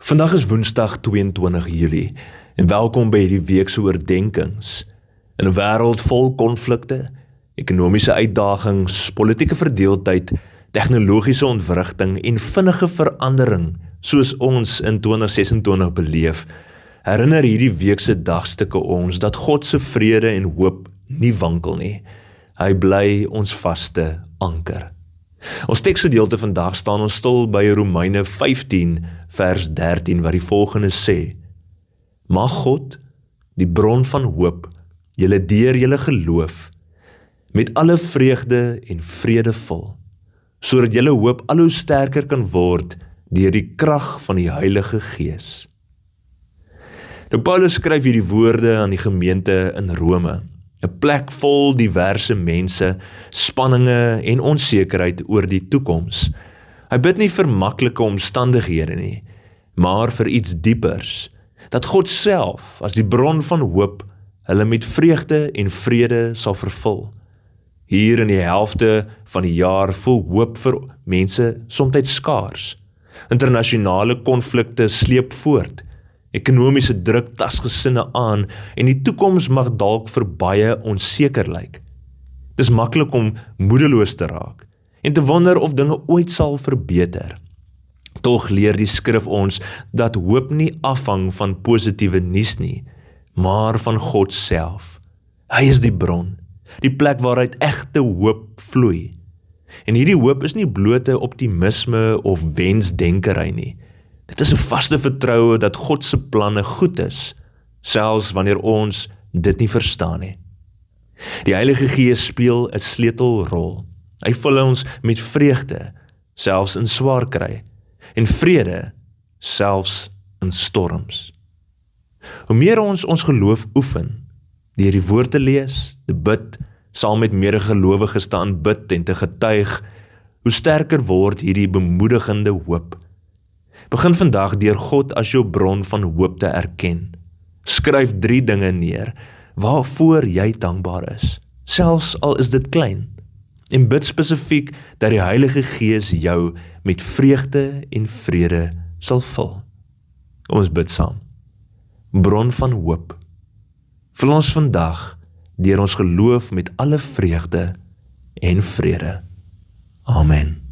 Vandag is Woensdag 22 Julie en welkom by hierdie week se oordenkings. In 'n wêreld vol konflikte, ekonomiese uitdagings, politieke verdeeldheid, tegnologiese ontwrigting en vinnige verandering, soos ons in 2026 beleef, herinner hierdie week se dagstukke ons dat God se vrede en hoop nie wankel nie. Hy bly ons vaste anker. Ons teksgedeelte vandag staan ons stil by Romeine 15 vers 13 wat die volgende sê: Mag God, die bron van hoop, julle deur julle geloof, met alle vreugde en vrede vul, sodat julle hoop al hoe sterker kan word deur die krag van die Heilige Gees. Nou Paulus skryf hierdie woorde aan die gemeente in Rome, 'n plek vol diverse mense, spanninge en onsekerheid oor die toekoms. Hy bid nie vir maklike omstandighede nie, maar vir iets diepers, dat God self, as die bron van hoop, hulle met vreugde en vrede sal vervul. Hier in die helfte van die jaar voel hoop vir mense soms skaars. Internasionale konflikte sleep voort. Ekonomiese druk tas gesinne aan en die toekoms mag dalk vir baie onseker lyk. Dis maklik om moedeloos te raak en te wonder of dinge ooit sal verbeter. Tog leer die skrif ons dat hoop nie afhang van positiewe nuus nie, maar van God self. Hy is die bron, die plek waaruit egte hoop vloei. En hierdie hoop is nie blote optimisme of wensdenkery nie. Dit is 'n vaste vertroue dat God se planne goed is, selfs wanneer ons dit nie verstaan nie. Die Heilige Gees speel 'n sleutelrol. Hy vul ons met vreugde, selfs in swaar kry, en vrede, selfs in storms. Hoe meer ons geloof oefen, deur die woord te lees, te bid, saam met medegelowiges te aanbid en te getuig, hoe sterker word hierdie bemoedigende hoop. Begin vandag deur God as jou bron van hoop te erken. Skryf 3 dinge neer, waarvoor jy dankbaar is, selfs al is dit klein. En bid spesifiek dat die Heilige Gees jou met vreugde en vrede sal vul. Kom ons bid saam. Bron van hoop, vul ons vandag deur ons geloof met alle vreugde en vrede. Amen.